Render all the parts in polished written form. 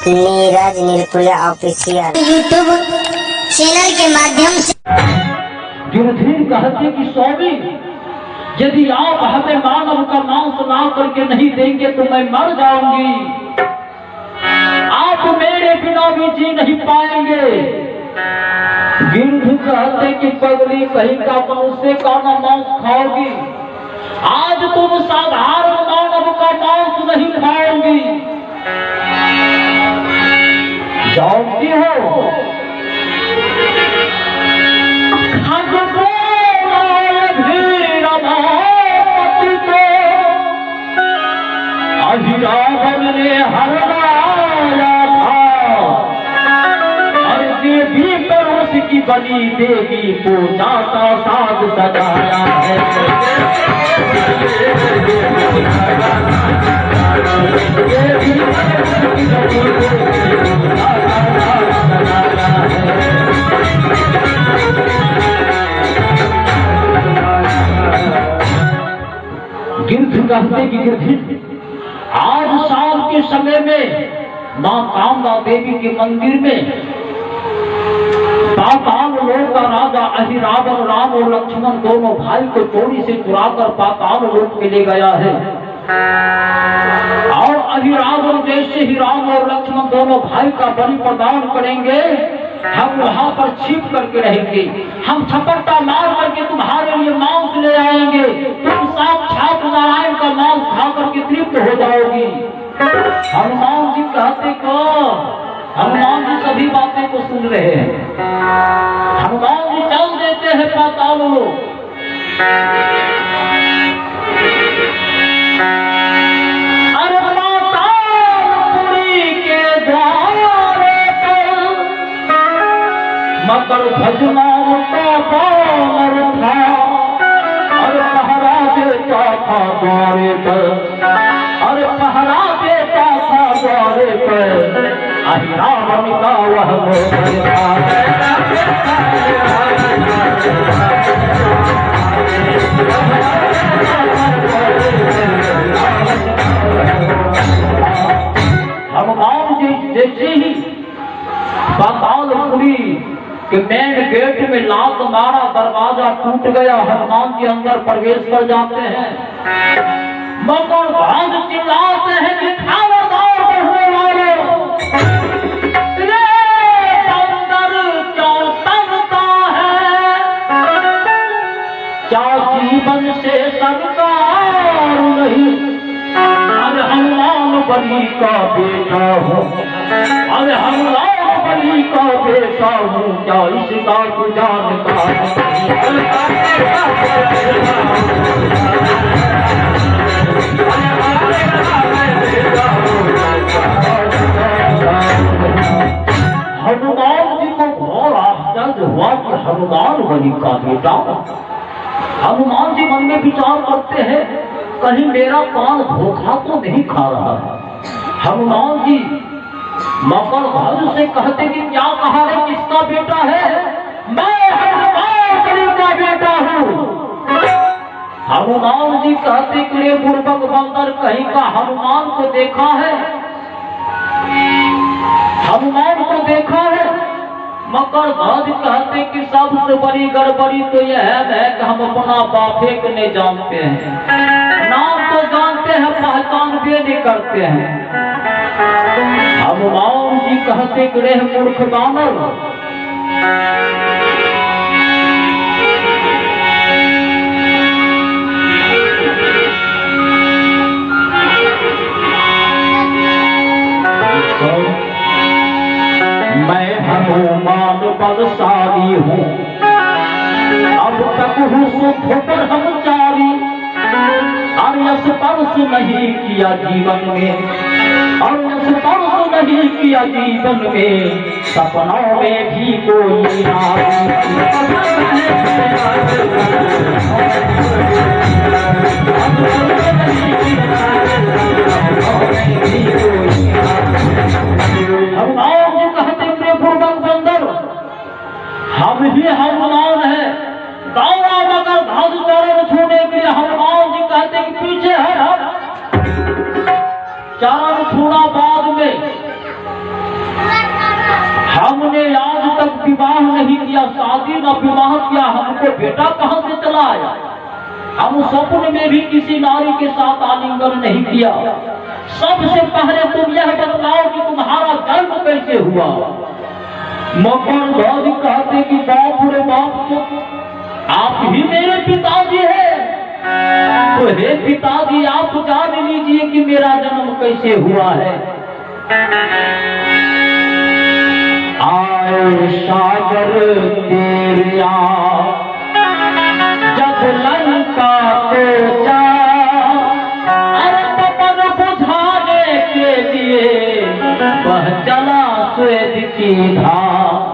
Neeraj नीलपुरिया official YouTube channel के माध्यम से गिरधीर कहते कि स्वामी, यदि आप हमें मानव का मांस ला करके नहीं देंगे तो मैं मर जाऊंगी। आप मेरे बिना भी जी नहीं पाएंगे। गिरधीर कहते कि पगली कहीं का मनुष्य का न मांस खाओगी। आज तुम साधारण मानव का मांस नहीं खाओगी। जानती हो रावण ने हराया था और देवी पर उसकी बनी देवी पूजा का साज सजाया है। गिरधर कहते कि गिरधर, आज शाम के समय में मां कामना देवी के मंदिर में पाताल लोक का राजा अहिरावण राम और लक्ष्मण दोनों भाई को चोरी से चुराकर पाताल लोक के ले गया है। और अहिरावण जैसे ही राम और लक्ष्मण दोनों भाई का बलि प्रदान करेंगे, हम वहां पर छिप करके रहेंगे। हम छपट्टा मार करके तुम्हारे लिए मांस ले आएंगे। तुम साक्षात नारायण का मांस खा करके तृप्त हो जाओगी। हनुमान जी कहते को, हनुमान जी सभी बातें को सुन रहे हैं। हनुमान जी चल देते हैं पाताल लोक। मकर भजनाम का बानर था और पहरा देता था द्वारे पर, और पहरा देता था द्वारे पर अहिरावण का वह मोहन था। हनुमान जी जैसे ही पातालपुरी कि मेन गेट में लात मारा, दरवाजा टूट गया, हनुमान जी अंदर प्रवेश कर जाते हैं। मकर ध्वज चिल्लाते हैं कि खबरदार बढ़ने वाले, अंदर क्या करता है? क्या जीवन से सरकार नहीं? अरे हनुमान बलि का बेटा हूँ, अरे हनुमान बलि का बेटा हूँ, क्या इसका तू जानता है? हनुमान जी को घोर आश्चर्य हुआ कि हनुमान बलि का बेटा। हनुमान जी मन में विचार करते हैं, कहीं मेरा कान धोखा तो नहीं खा रहा है। हनुमान जी मकर ध्वज से कहते कि क्या कहा है, किसका बेटा है? मैं हनुमान बलि का बेटा हूँ। हनुमान जी कहते कि रे पूर्वक बंदर कहीं का हनुमान को देखा है? हनुमान को देखा है? मकर ध्वज कहते कि सबसे बड़ी गड़बड़ी तो यह है कि हम अपना बापे को नहीं जानते हैं। नाम तो जानते हैं, पहचान भी नहीं करते हैं। हनुमान जी कहते कि रे मूर्ख बानर, मैं हनुमान बलशाली हूँ, अब तक हूँ सुख ब्रह्मचारी, और स्पर्श नहीं किया जीवन में, और स्पर्श नहीं किया जीवन में, सपनों में भी कोई हनुमान जी कहते प्रिय पूर्वक बंदर, हम ही हनुमान है। दौड़ा मगर ध्वज चरण छूने के लिए हनुमान जी कहते कि पीछे है हम। चरण छूना बाद में विवाह किया, हमको बेटा कहां से चला आया? हम स्वप्न में भी किसी नारी के साथ आलिंगन नहीं किया। सबसे पहले तुम यह बतलाओ कि तुम्हारा जन्म कैसे हुआ? मकर ध्वज कहते कि बाप रे बाप, तो आप ही मेरे पिताजी हैं। तो हे पिताजी, आप जान लीजिए कि मेरा जन्म कैसे हुआ है। आए सागर तेरिया जब लंका को जा, अरे तपन बुझाने के लिए वह चला स्वेद की धार।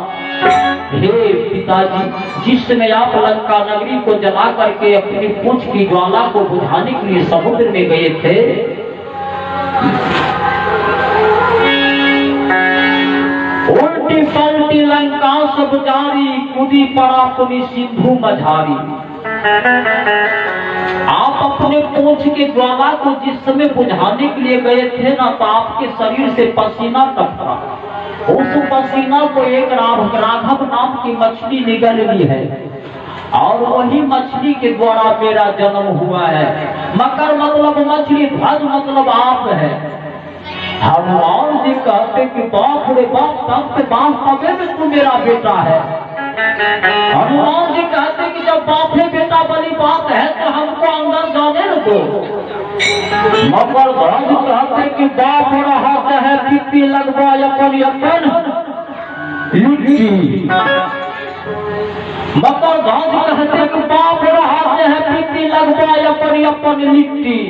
हे पिताजी, जिस समय आप लंका नगरी को जला करके अपनी पूंछ की ज्वाला को बुझाने के लिए समुद्र में गए थे, उल्टी पलटी लंका सब जारी, कूदी पड़ा पुनि सिंधु मझारी। आप अपने पूंछ के ज्वाला को जिस समय बुझाने के लिए गए थे ना, तो आपके शरीर से पसीना टपका। उस पसीना को एक राघव नाम की मछली निगल ली है, और वही मछली के द्वारा मेरा जन्म हुआ है। मकर मतलब मछली, ध्वज मतलब आप है। हनुमान जी कहते कि बाप रे बाप, तब बाप तबे में तू मेरा बेटा है। हनुमान जी कहते कि जब बाप है बेटा वाली बात है तो हमको अंदर जाने न दो। मकर ध्वज कहते कि बाप रहा है पिप्पी लगवा अपन अपन लिट्टी। मकर ध्वज कहते कि बाप रहा है पिप्पी लगवा अपन अपन लिट्टी।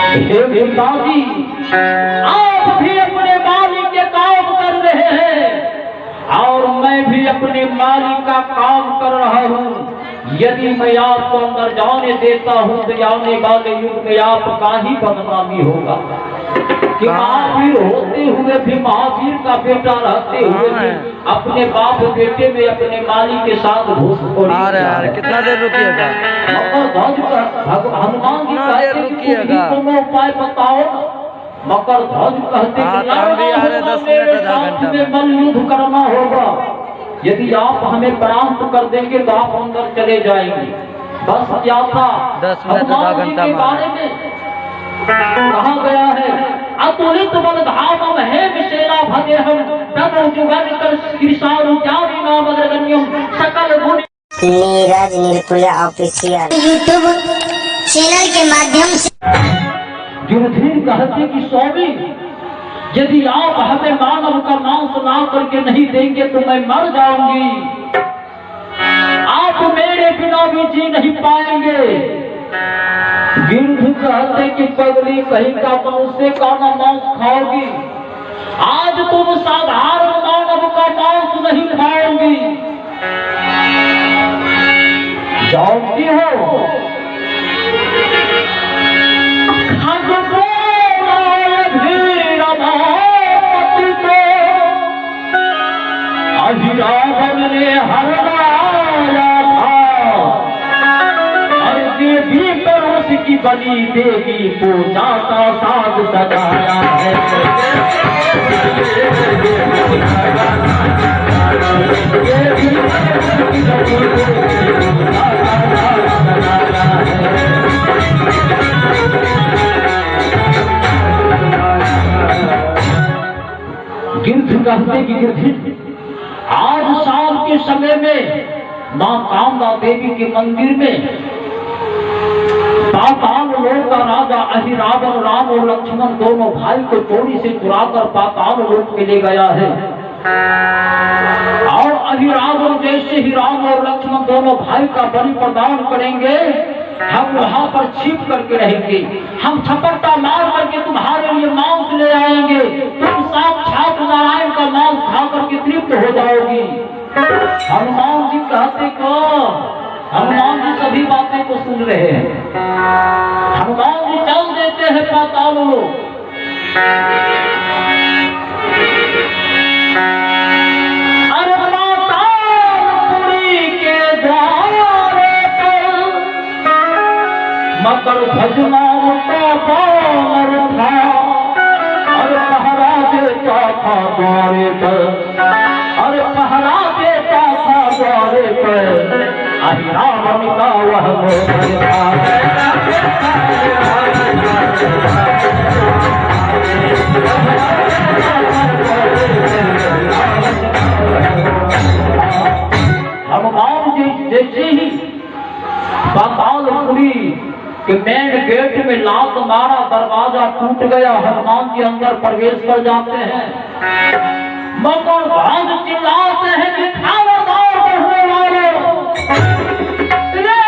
हे पिताजी, आप भी अपने मालिक के काम कर रहे हैं और मैं भी अपने मालिक का काम कर रहा हूँ। यदि मैं आपको अंदर जाने देता हूँ तो आने वाले युग में आपका ही बदनामी होगा कि महावीर होते हुए भी, महावीर का बेटा रहते हुए भी अपने बाप बेटे में अपने मालिक के साथ घूसखोरी। कितना देर रुकिएगा? हनुमान जी कहते तुम उपाय बताओ। मकर ध्वज कहते कि बल युद्ध करना होगा। यदि आप हमें परास्त कर देंगे तो आप अंदर चले जाएंगे। बस क्या था, 10 मिनट आधा घंटा के बारे में कहा गया है, अतुलित बल धामम है विशेला भजे हम तब जुगन कर कृषाणु जारी नाम अग्रगण्यम सकल गुण। नीरज निर्कुला ऑफिशियल यूट्यूब चैनल के माध्यम से युधिष्ठिर कहते कि स्वामी, यदि आप हमें मानव का मांस ला करके नहीं देंगे तो मैं मर जाऊंगी। आप मेरे बिना भी जी नहीं पाएंगे। गिरधु कहते कि पगली कहीं का मनुष्य का न मांस खाओगी। आज तुम साधारण मानव का मांस नहीं खाओगी। जानती हो रावण ने हरवाया था, और देवी पर उसकी बनी देवी पूजा का साज सजाया है। गिरधु कहते कि गिरधु, आज शाम के समय में मां कामना देवी के मंदिर में पाताल लोक का राजा अहिरावण राम और लक्ष्मण दोनों भाई को चोरी से चुराकर पाताल लोक में ले गया है। और अहिरावण जैसे ही राम और लक्ष्मण दोनों भाई का बलि प्रदान करेंगे, हम वहां पर छिप करके रहेंगे। हम छपट्टा मार करके तुम्हारे लिए मांस ले आएंगे। तुम साक्षात नारायण का मांस खा करके तृप्त हो जाओगी। हनुमान जी कहते को, हनुमान जी सभी बातें को सुन रहे हैं। हनुमान जी चल देते हैं पाताल लोक। अरे पातालपुरी के द्वारे पर मकर ध्वज नाम का बानर था, और पहरा देता था द्वारे पर, और पहरा देता था द्वारे रावण का वह मोह हनुमान जी जैसे ही पातालपुरी के मेन गेट में लात मारा, दरवाजा टूट गया, हनुमान जी अंदर प्रवेश कर जाते हैं। मकर ध्वज चिल्लाते हैं कि खबरदार बढ़ने वाले, रे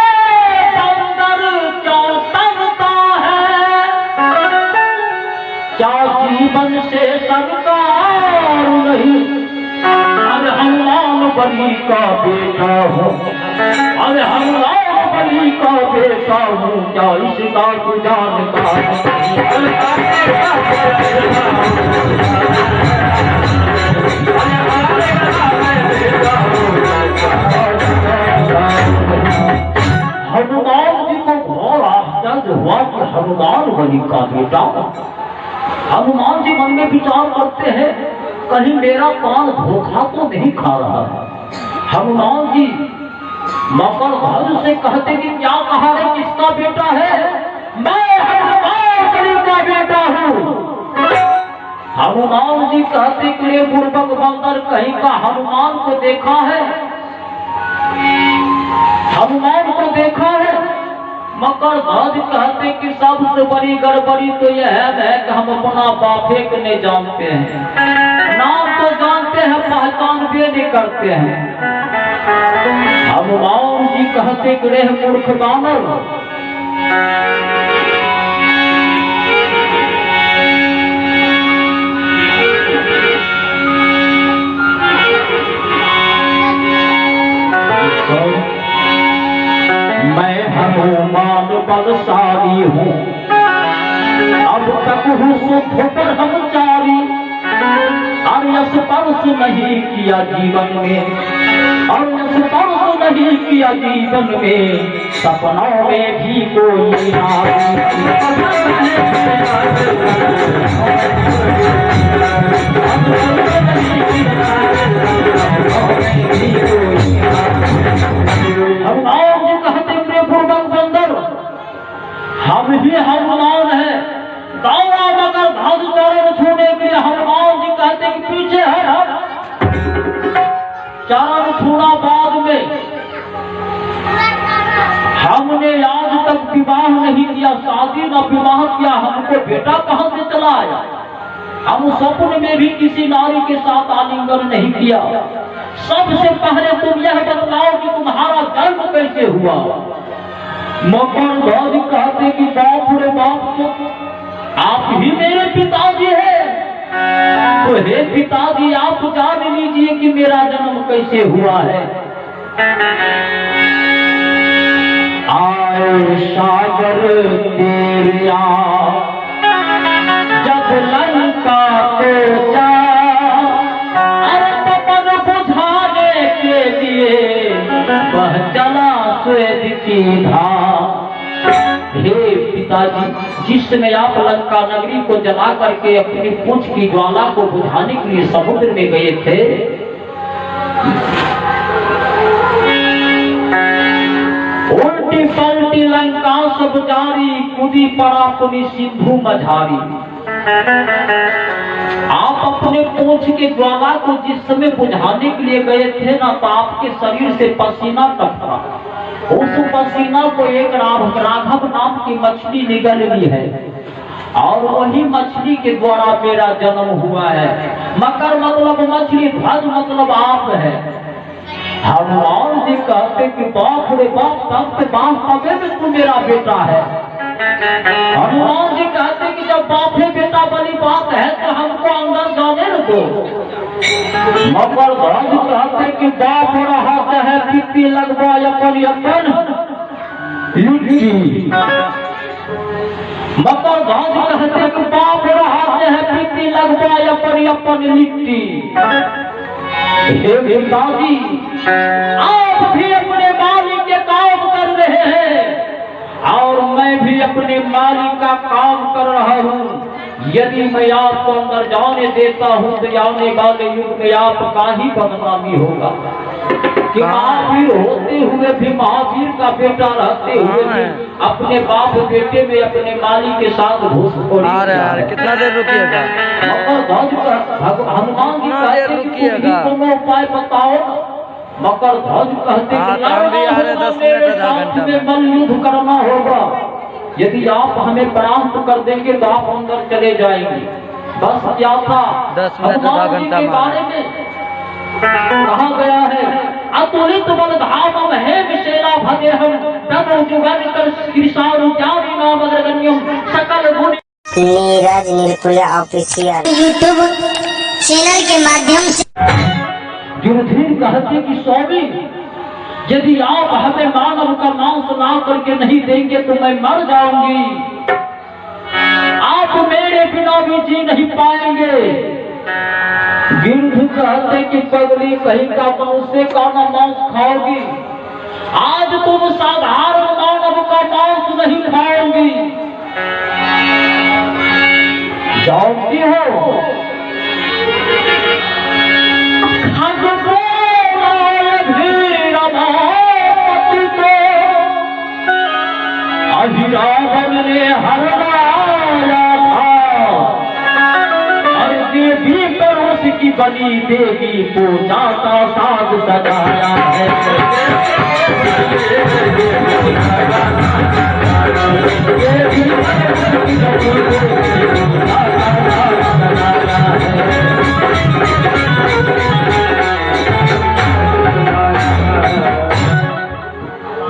बंदर चौतरता है, क्या जीवन से सरकार नहीं। अरे हनुमान बली का बेटा हूँ, अरे हनुमान बली का बेटा हूँ, क्या इसका तू जानता हनुमान जी को घोर आश्चर्य हुआ कि हनुमान बली का बेटा। हनुमान जी मन में विचार करते हैं कहीं मेरा कान धोखा तो नहीं खा रहा है। हनुमान जी मकर ध्वज से कहते कि क्या कहा है, किसका बेटा है? मैं हनुमान बली का बेटा हूँ। हनुमान जी कहते कि रे बुर्बक बंदर, कहीं का हनुमान को देखा है? हनुमान को देखा है? मकर ध्वज कहते कि सबसे बड़ी गड़बड़ी तो यह है कि हम अपना बापे को नहीं जानते हैं, नाम तो जानते हैं, पहचान भी नहीं करते हैं। हनुमान जी कहते कि रे मूर्ख बानर, मैं हनुमान बलशाली हूँ, अब तक हूँ सुख पर हमचारी, और स्पर्श नहीं किया जीवन में, और स्पर्श नहीं किया जीवन में, सपनों में भी कोई हनुमान जी कहते प्रिय पूर्वक बंदर, हम ही हनुमान है। दौड़ा मगर ध्वज चरण छूने के लिए हनुमान जी कहते कि पीछे है हम। चरण छूना बाद में, हमने आज तक विवाह नहीं किया, शादी न विवाह किया, हमको बेटा कहां से चला आया? हम स्वप्न में भी किसी नारी के साथ आलिंगन नहीं किया। सबसे पहले तुम यह बतलाओ कि तुम्हारा जन्म कैसे हुआ? मकर ध्वज कहते कि बाप रे बाप, तो आप ही मेरे पिताजी हैं। तो हे पिताजी, आप जान लीजिए कि मेरा जन्म कैसे हुआ है। आए सागर तेरिया जब लंका को जा, अरे तपन बुझाने के लिए वह चला स्वेद की धार। हे पिताजी, जिस समय आप लंका नगरी को जला करके अपनी पूंछ की ज्वाला को बुझाने के लिए समुद्र में गए थे, उल्टी पलटी लंका सब जारी, कूदी पड़ा पुनि सिंधु मझारी। आप अपने पूंछ के ज्वाला को जिस समय बुझाने के लिए गए थे ना, तो आपके शरीर से पसीना टपका। उस पसीना को एक राघव नाम की मछली निगल ली है, और वही मछली के द्वारा मेरा जन्म हुआ है। मकर मतलब मछली, ध्वज मतलब आप है। हनुमान जी कहते कि बाप रे बाप, तब से बाप में तू मेरा बेटा है। हनुमान जी कहते कि जब बाप है बेटा वाली बात है तो हमको अंदर जाने न दो। मकर ध्वज कहते कि बाप रहा है पिप्पी लगवा अपन लिट्टी। मकर ध्वज कहते कि बाप रहा है पिप्पी लगवा अपन लिट्टी। हे पिताजी, आप भी अपने मालिक के काम कर रहे हैं और मैं भी अपने मालिक का काम कर रहा हूँ। यदि मैं आपको अंदर जाने देता हूँ तो आने वाले युग में आपका ही बदनामी होगा कि महावीर होते हुए भी, महावीर का बेटा रहते हुए भी अपने बाप बेटे में अपने माली के साथ घूसखोरी। कितना देर रुकिएगा? हनुमान जी कहते कि तुम उपाय बताओ। मकर ध्वज कहते कि बल युद्ध करना होगा, यदि आप हमें परास्त कर देंगे तो आप अंदर चले जाएंगे। बस क्या था 10 मिनट आधा घंटा के बारे में कहा गया है, अतुलित बल धामम है विशेला भगे हम तब जुगन कर कृषाणु जाति नाम अग्रगण्यम सकल गुण। नीरज निर्कुल ऑफिशियल यूट्यूब चैनल के माध्यम से युधिष्ठिर कहते कि स्वामी, यदि आप हमें मानव का मांस ना करके नहीं देंगे तो मैं मर जाऊंगी, आप मेरे बिना भी जी नहीं पाएंगे। गिरधु कहते कि पगली कहीं का मनुष्य का ना मांस खाओगी, आज तुम साधारण मानव का मांस नहीं खाओगी। जानती हो रावण ने हरवाया था और देवी पर उसकी बनी देवी पूजा का साज सजाया है।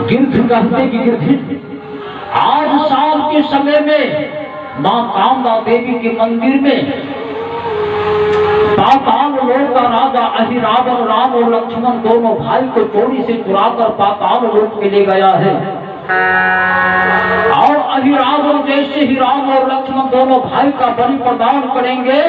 गिरधु कहते कि गिरधि, आज शाम के समय में मां कामदा देवी के मंदिर में पाताल लोक का राजा अहिरावण राम और लक्ष्मण दोनों भाई को चोरी से चुराकर पाताल लोक में ले गया है। और अहिरावण जैसे ही राम और लक्ष्मण दोनों भाई का बलि प्रदान करेंगे,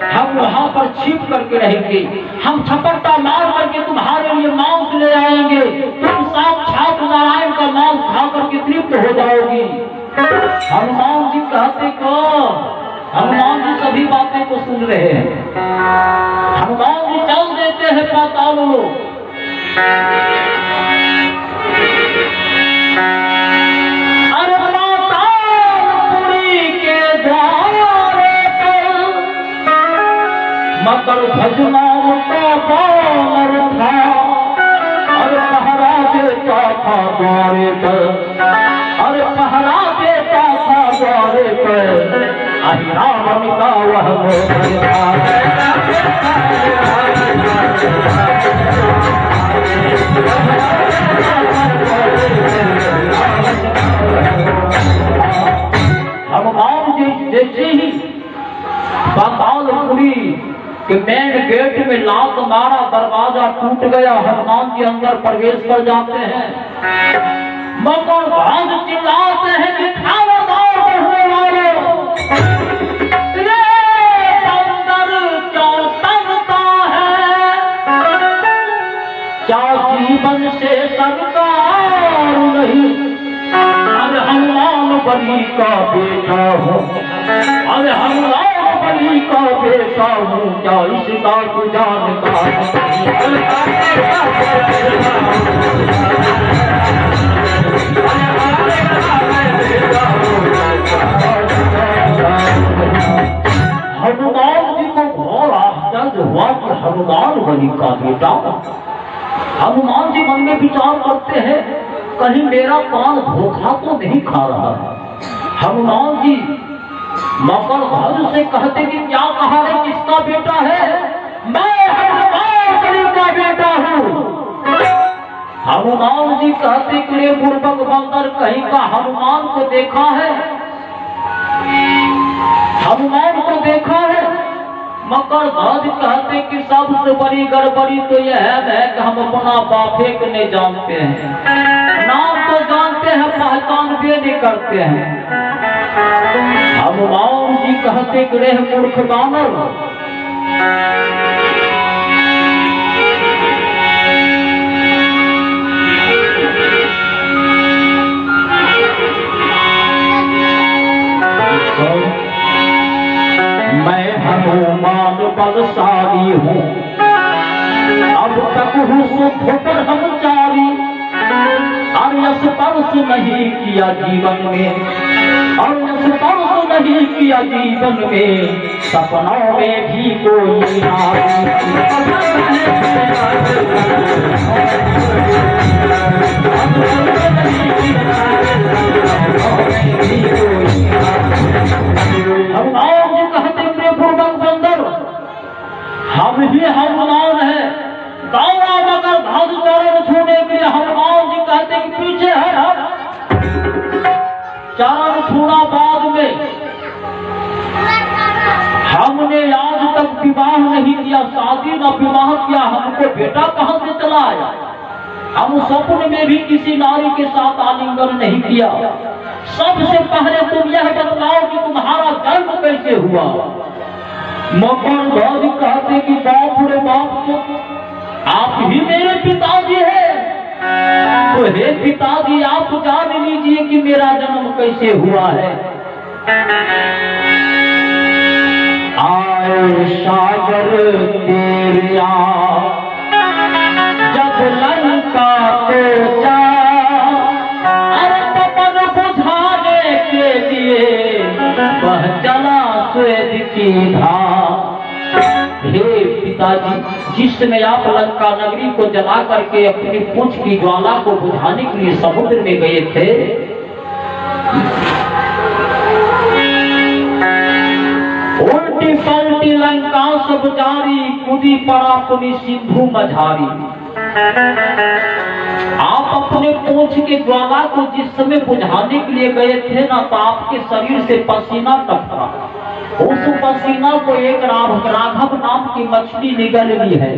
हम वहां पर छिप करके रहेंगे, हम छपट्टा मार करके तुम्हारे लिए मांस ले आएंगे, तुम साक्षात नारायण का मांस खा करके तृप्त हो जाओगी। हनुमान जी कहते को, हनुमान जी सभी बातें को सुन रहे हैं। हनुमान जी चल देते हैं पाताल लोक। मकर भजना का बानर था और पहरा देता था द्वारे पर, और पहरा देता था द्वारे पर अहिरावण का वह मोहन था। हनुमान जी जैसे ही पातालपुरी कि मेन गेट में लात मारा, दरवाजा टूट गया, हनुमान जी अंदर प्रवेश कर जाते हैं। मकर ध्वज चिल्लाते हैं कि खबरदार बढ़ने वाले, अंदर क्या तनता है, क्या जीवन से सरकार नहीं। अरे हनुमान बलि का बेटा हूँ, अरे हनुमान बलि का बेटा हूँ, क्या इसका तू जानता है। हनुमान जी को घोर आश्चर्य हुआ कि हनुमान बलि का बेटा। हनुमान जी मन में विचार करते हैं कहीं मेरा कान धोखा तो नहीं खा रहा है। हनुमान जी मकर ध्वज से कहते कि क्या कहा है, किसका बेटा है? मैं हनुमान बलि का बेटा हूँ। हनुमान जी कहते कि रे बुड़बक बंदर कहीं का हनुमान को देखा है, हनुमान को देखा है। मकर ध्वज कहते कि सबसे बड़ी गड़बड़ी तो यह है कि हम अपना बापे को नहीं जानते हैं, नाम तो जानते हैं, पहचान भी नहीं करते हैं। हनुमान जी कहते कि रे मूर्ख बानर, सारी हूँ, अब तक हूँ सुख पर हम चारी, और स्पर्श नहीं किया जीवन में, और स्पर्श नहीं किया जीवन में, सपनों में भी कोई हनुमान जी कहते मेरे पूर्वक बंदर, हम ही हनुमान है, दौड़ा मगर धन चरण छूने के लिए। हनुमान जी कहते कि पीछे है हम, चरण छूना बाद में। हमने आज तक विवाह नहीं किया, शादी न विवाह किया, हमको बेटा कहां से चला आया? हम स्वप्न में भी किसी नारी के साथ आलिंगन नहीं किया। सबसे पहले तुम यह बतलाओ कि तुम्हारा जन्म कैसे हुआ? मकर ध्वज कहते कि बाप रे बाप, आप ही मेरे पिताजी हैं। तो हे पिताजी, आप जान लीजिए कि मेरा जन्म कैसे हुआ है। आए सागर तेरिया जब लंका को जा, अरे तपन बुझाने के लिए वह चला स्वेद की धार। हे पिताजी, जिस समय आप लंका नगरी को जला करके अपनी पूंछ की ज्वाला को बुझाने के लिए समुद्र में गए थे, उल्टी पलटी लंका सब जारी, कूदी पड़ा पुनि सिंधु मझारी। आप अपने पूंछ के ज्वाला को जिस समय बुझाने के लिए गए थे ना, तो आपके शरीर से पसीना टपका। उस पसीना को एक राघव नाम की मछली निगल ली है,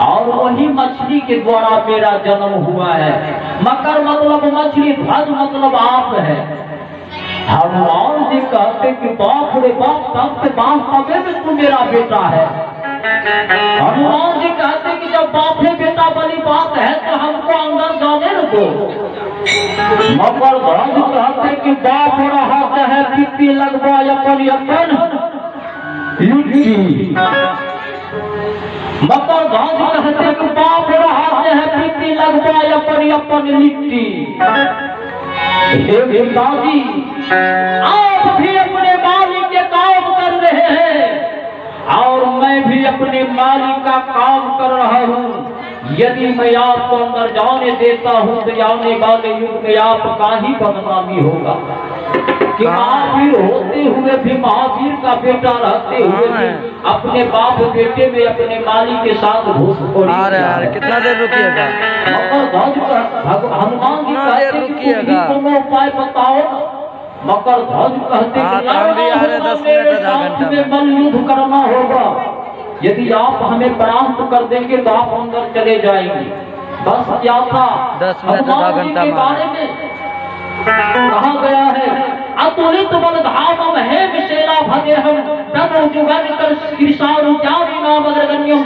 और वही मछली के द्वारा मेरा जन्म हुआ है। मकर मतलब मछली, ध्वज मतलब आप है। हनुमान जी कहते कि बाप रे बाप, तब से वास्तव में तू मेरा बेटा है। हनुमान जी कहते कि जब बाप है बेटा वाली बात है तो हमको अंदर जाने न दो। मकर ध्वज कहते कि बाप रहा चाहे पित्ती लगवा अपन अपन लिट्टी। मकर ध्वज कहते कि बाप रहा चाहे पित्ती लगवा अपन अपन लिट्टी। हे पिताजी, आप भी अपने मालिक के काम कर रहे हैं और मैं भी अपने मालिक का काम कर रहा हूँ। यदि मैं आपको अंदर जाने देता हूँ तो आने वाले युग में आपका ही बदनामी होगा कि महावीर होते हुए भी, महावीर का बेटा रहते हुए भी अपने बाप बेटे में अपने मालिक के साथ घूसखोरी। कितना देर रुकिएगा? हनुमान जी कहते कि कोनो उपाय बताओ। मकर ध्वज कहते कि बल युद्ध करना होगा। यदि आप हमें परास्त कर देंगे तो आप अंदर चले जाएंगे। बस क्या था, 10 मिनट आधा घंटा के बारे में कहा गया है, अतुलित बल धामम है विशेला भदेहम तनु जुगन कर कृषाणु जारी नाम अग्रगण्यम।